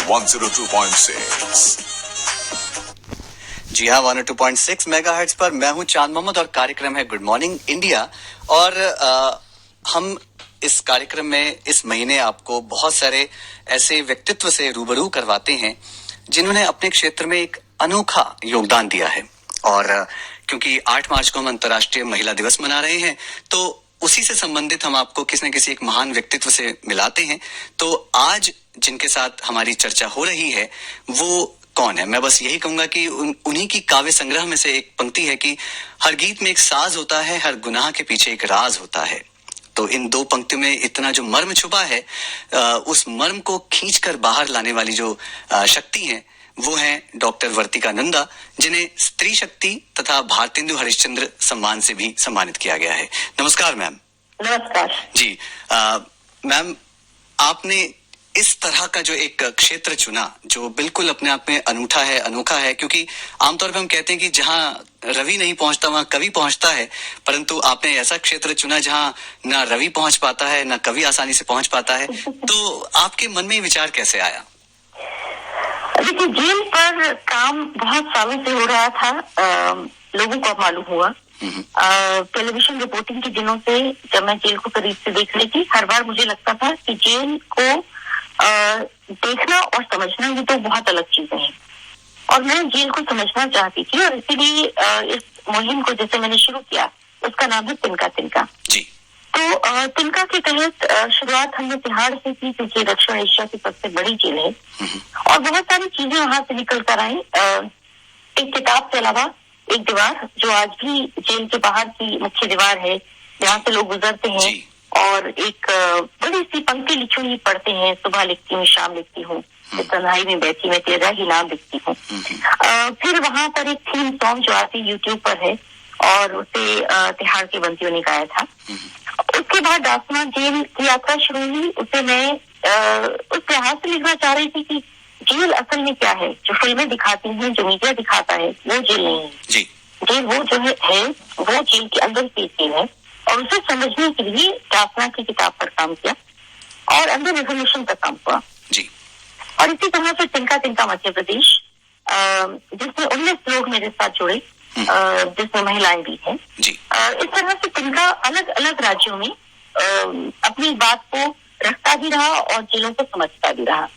102.6। जी हाँ, 102.6 मेगाहर्ट्ज पर मैं हूँ चांद मोहम्मद और कार्यक्रम है गुड मॉर्निंग इंडिया। और हम इस कार्यक्रम में इस महीने आपको बहुत सारे ऐसे व्यक्तित्व से रूबरू करवाते हैं जिन्होंने अपने क्षेत्र में एक अनोखा योगदान दिया है। और क्योंकि 8 मार्च को हम अंतर्राष्ट्रीय महिला दिवस मना रहे हैं, तो उसी से संबंधित हम आपको किसी न किसी एक महान व्यक्तित्व से मिलाते हैं। तो आज जिनके साथ हमारी चर्चा हो रही है वो कौन है? मैं बस यही कहूंगा कि उन्हीं की काव्य संग्रह में से एक पंक्ति है कि हर गीत में एक साज होता है, हर गुनाह के पीछे एक राज होता है। तो इन दो पंक्तियों में इतना जो मर्म छुपा है, उस मर्म को खींचकर बाहर लाने वाली जो शक्ति है वो है डॉक्टर वर्तिका नंदा, जिन्हें स्त्री शक्ति तथा भारतेंदु हरिश्चंद्र सम्मान से भी सम्मानित किया गया है। नमस्कार मैम। नमस्कार जी मैम, आपने इस तरह का जो एक क्षेत्र चुना जो बिल्कुल अपने आप में अनूठा है, अनोखा है, क्योंकि आमतौर पे हम कहते हैं कि जहां रवि नहीं पहुंचता वहां कवि पहुंचता है, परंतु आपने ऐसा क्षेत्र चुना जहां ना रवि पहुंच पाता है ना कवि आसानी से पहुंच पाता है। तो आपके मन में ये विचार कैसे आया? देखिए, जेल पर काम बहुत सालों से हो रहा था। लोगों को अब मालूम हुआ। टेलीविजन रिपोर्टिंग के दिनों से जब मैं जेल को करीब से देख रही थी, हर बार मुझे लगता था कि जेल को देखना और समझना ये तो बहुत अलग चीजें हैं, और मैं जेल को समझना चाहती थी। और इसीलिए इस मुहिम को जैसे मैंने शुरू किया, उसका नाम है तिनका तिनका। जी। तो तिनका के तहत शुरुआत हमने तिहाड़ से की, क्योंकि दक्षिण एशिया की सबसे बड़ी जेल है और बहुत सारी चीजें वहां से निकल कर आई। एक किताब के अलावा एक दीवार जो आज भी जेल के बाहर की मुख्य दीवार है, जहाँ से लोग गुजरते हैं, और एक बड़ी सी पंक्ति लिखी हुई पढ़ते हैं, सुबह लिखती हूँ, शाम लिखती हूँ, तन्हाई में बैठी मैं तेरा ही नाम लिखती हूँ। फिर वहां पर एक थीम सॉन्ग जो आती यूट्यूब पर है, और उसे तिहाड़ के बंदियों ने गाया था। उसके बाद दासना जेल की यात्रा शुरू हुई। उसे मैं उस लिहाज से लिखना चाह रही थी कि जेल असल में क्या है। जो फिल्में दिखाती हैं, जो मीडिया दिखाता है, वो जेल नहीं है। जेल वो जो है वो जेल के अंदर की जेल है, और उसे समझने के लिए दासना की किताब पर काम किया और अंदर रेजोल्यूशन पर काम हुआ। और इसी तरह से तिनका तिनका मध्य प्रदेश, जिसमें 19 लोग मेरे साथ जुड़े, जिसमें महिलाएं भी हैं। इस तरह से तिनका अलग अलग राज्यों में अपनी बात को रखता भी रहा और जेलों को समझता भी रहा।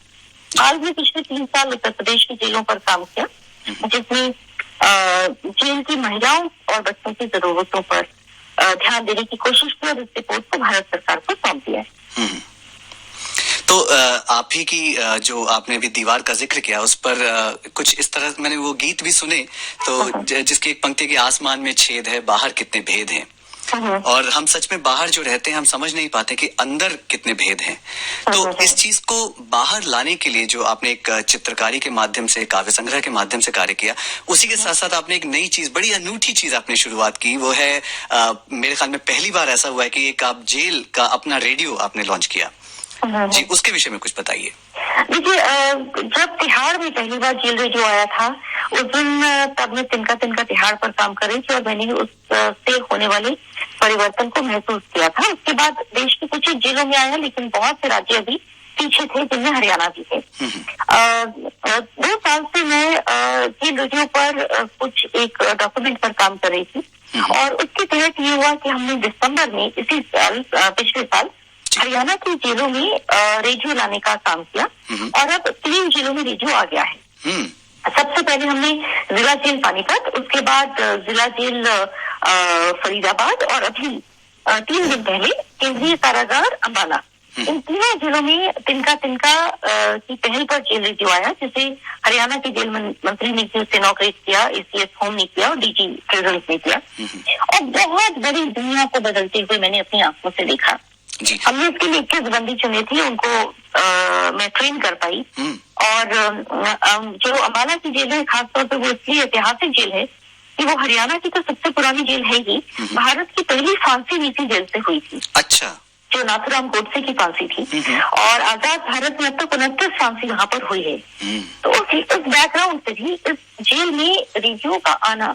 हाल में पिछले 3 साल उत्तर प्रदेश की जेलों पर काम किया, जिसमें जेल की महिलाओं और बच्चों की जरूरतों पर ध्यान देने की कोशिश की, और इस रिपोर्ट को भारत सरकार को सौंप दिया है। तो आप ही की जो आपने अभी दीवार का जिक्र किया, उस पर कुछ इस तरह मैंने वो गीत भी सुने, तो जिसकी एक पंक्ति की आसमान में छेद है, बाहर कितने भेद हैं। और हम सच में बाहर जो रहते हैं हम समझ नहीं पाते कि अंदर कितने भेद हैं। तो इस चीज को बाहर लाने के लिए जो आपने एक चित्रकारी के माध्यम से, काव्य संग्रह के माध्यम से कार्य किया, उसी के साथ साथ आपने एक नई चीज, बड़ी अनूठी चीज आपने शुरुआत की। वो है मेरे ख्याल में पहली बार ऐसा हुआ है कि एक आप जेल का अपना रेडियो आपने लॉन्च किया। जी, उसके विषय में कुछ बताइए। देखिए, जब तिहाड़ में पहली बार जेल रेडियो आया था, उस दिन तब मैं तिनका तिनका तिहाड़ पर काम कर रही थी, और मैंने उससे होने वाले परिवर्तन को महसूस किया था। उसके बाद देश की कुछ जेलों में आया, लेकिन बहुत से राज्य अभी पीछे थे, जिनमें हरियाणा भी थे। 2 साल से मैं जेल रेडियो पर कुछ एक डॉक्यूमेंट पर काम कर रही थी, और उसके तहत ये हुआ कि हमने दिसंबर में इसी साल, पिछले साल, हरियाणा की जेलों में रेडियो लाने का काम किया, और अब 3 जेलों में रेडियो आ गया है। सबसे पहले हमने जिला जेल पानीपत, उसके बाद जिला जेल फरीदाबाद, और अभी 3 दिन पहले केंद्रीय कारागार अंबाला। इन तीनों जिलों में तिनका तिनका की पहल पर जेल रेडियो आया, जिसे हरियाणा के जेल मंत्री ने उसे इनॉग्रेट किया, एसीएस होम ने किया और डीजी प्रिजन्स ने किया, और बहुत बड़ी दुनिया को बदलते हुए मैंने अपनी आंखों से देखा। हमने इसके लिए 21 बंदी चुने थे, उनको मैं ट्रेन कर पाई। और जो अम्बाला की जेल है, खासतौर पर वो इसलिए ऐतिहासिक जेल है कि वो हरियाणा की तो सबसे पुरानी जेल है ही, भारत की पहली फांसी भी इसी जेल से हुई थी। अच्छा। जो नाथुराम गोडसे की फांसी थी, और आजाद भारत में अब तक 29 फांसी वहां पर हुई है। तो उस बैकग्राउंड से भी इस जेल में रेडियो का आना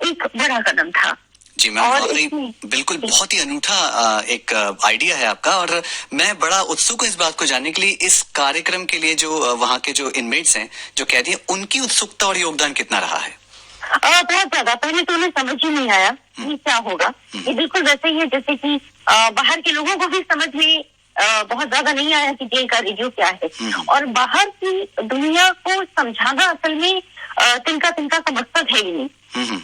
एक बड़ा कदम था। जी मैम, वाकई बिल्कुल बहुत ही अनूठा एक आइडिया है आपका, और मैं बड़ा उत्सुक हूँ इस बात को जानने के लिए, इस कार्यक्रम के लिए जो वहाँ के जो इनमेट्स हैं, जो कैदी हैं, उनकी उत्सुकता और योगदान कितना रहा है? बहुत ज्यादा। पहले तो उन्हें समझ ही नहीं आया कि क्या होगा। ये बिल्कुल वैसे ही है जैसे कि बाहर के लोगों को भी समझ में बहुत ज्यादा नहीं आया कि जेल का रेडियो क्या है, और बाहर की दुनिया को समझाना असल में तिनका तिनका का मकसद है ही नहीं।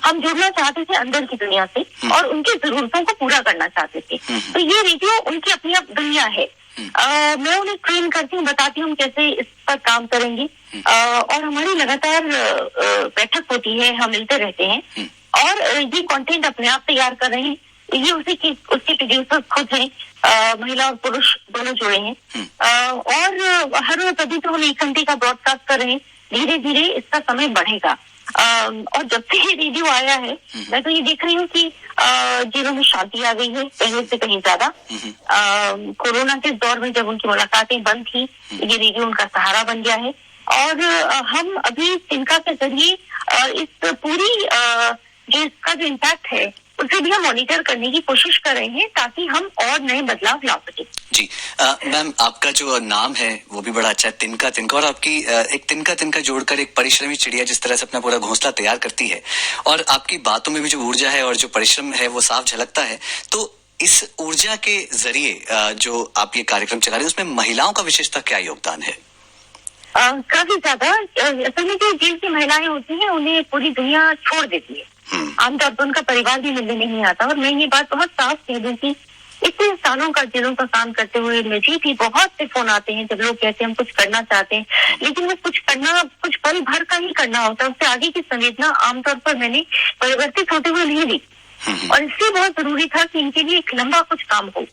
हम जुड़ना चाहते थे अंदर की दुनिया से और उनकी जरूरतों को पूरा करना चाहते थे। तो ये रेडियो उनकी अपनी दुनिया है। मैं उन्हें ट्रेन करती हूँ, बताती हूँ कैसे इस पर काम करेंगे, और हमारी लगातार बैठक होती है, हम मिलते रहते हैं, और ये कंटेंट अपने आप तैयार कर रहे हैं। ये उसके प्रोड्यूसर खुद हैं, महिला और पुरुष दोनों जुड़े हैं, और हर रोज अभी तो हम 1 घंटे का ब्रॉडकास्ट कर रहे हैं। धीरे धीरे इसका समय बढ़ेगा, और जब से ये रेडियो आया है, मैं तो ये देख रही हूँ कि जेलों में शांति आ गई है पहले से कहीं ज्यादा। कोरोना के दौर में जब उनकी मुलाकातें बंद थी, ये रेडियो उनका सहारा बन गया है, और हम अभी तिनका के जरिए इस पूरी जो इसका जो इम्पैक्ट है उसे भी हम मॉनिटर करने की कोशिश कर रहे हैं, ताकि हम और नए बदलाव ला सके। जी मैम, आपका जो नाम है वो भी बड़ा अच्छा है, तिनका तिनका, और आपकी एक तिनका तिनका जोड़कर एक परिश्रमी चिड़िया जिस तरह से अपना पूरा घोंसला तैयार करती है, और आपकी बातों में भी जो ऊर्जा है और जो परिश्रम है वो साफ झलकता है। तो इस ऊर्जा के जरिए जो आप ये कार्यक्रम चला रहे हैं, उसमें महिलाओं का विशेषता क्या योगदान है? काफी ज्यादा। असल में जो जेल की महिलाएं होती हैं, उन्हें पूरी दुनिया छोड़ देती है। आमतौर पर उनका परिवार भी मिलने नहीं आता, और मैं ये बात बहुत साफ कह दूं कि इतने सालों का जेलों का काम करते हुए मुझे भी बहुत से फोन आते हैं जब लोग कहते हैं हम कुछ करना चाहते हैं, लेकिन वो कुछ पल भर का ही करना होता है। उससे आगे की संवेदना आमतौर पर मैंने परिवर्तित होते हुए नहीं दी, और इसलिए बहुत जरूरी था कि इनके लिए एक लंबा कुछ काम हो।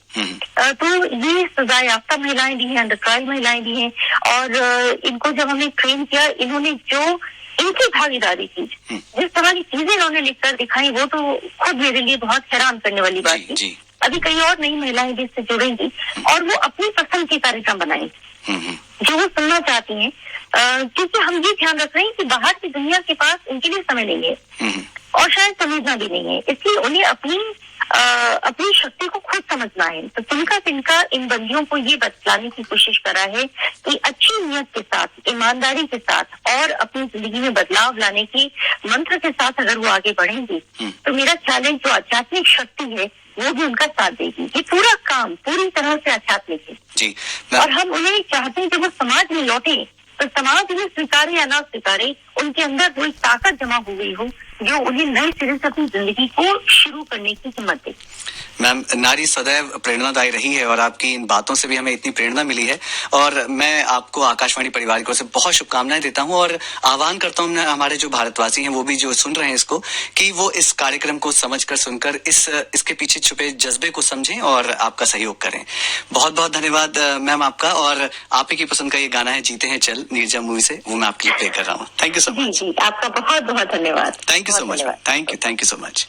तो ये सजा याफ्ता महिलाएं भी हैं, अंडर ट्रायल महिलाएं भी हैं, और इनको जब हमने ट्रेन किया, इन्होंने जो इनकी भागीदारी की, जिस तरह की चीजें इन्होंने लिखकर दिखाई, वो तो खुद मेरे लिए बहुत हैरान करने वाली बात थी। अभी कई और नई महिलाएं भी इससे जुड़ेंगी, और वो अपनी पसंद के कार्यक्रम बनाएंगी जो वो सुनना चाहती हैं, क्योंकि हम ये ध्यान रख रहे हैं कि बाहर की दुनिया के पास इनके लिए समय नहीं है, और शायद समझना भी नहीं है, इसलिए उन्हें अपनी शक्ति को खुद समझना है। तो तिनका इन बंदियों को ये बतलाने की कोशिश करा है कि अच्छी नियत के साथ, ईमानदारी के साथ और अपनी जिंदगी में बदलाव लाने के मंत्र के साथ अगर वो आगे बढ़ेंगे, तो मेरा ख्याल है जो आध्यात्मिक शक्ति है वो भी उनका साथ देगी। ये पूरा काम पूरी तरह से आध्यात्मिक है जी। और हम उन्हें चाहते हैं कि वो समाज में लौटे, तो समाज उन्हें स्वीकारे या ना स्वीकारे, उनके अंदर वो एक ताकत जमा हो गई हो जो उन्हें नए सिरे से अपनी जिंदगी को शुरू करने की हिम्मत दे। मैम, नारी सदैव प्रेरणादायी रही है, और आपकी इन बातों से भी हमें इतनी प्रेरणा मिली है, और मैं आपको आकाशवाणी परिवार को से बहुत शुभकामनाएं देता हूं, और आह्वान करता हूं हमारे जो भारतवासी हैं, वो भी जो सुन रहे हैं इसको, कि वो इस कार्यक्रम को समझकर, सुनकर इसके पीछे छुपे जज्बे को समझें और आपका सहयोग करें। बहुत बहुत धन्यवाद मैम आपका, और आप ही की पसंद का ये गाना है जीते हैं चल, नीरजा मूवी से, वो मैं आपके लिए प्ले कर रहा हूँ। Thank you so much. आपका बहुत बहुत धन्यवाद। Thank you so much. Thank you so much.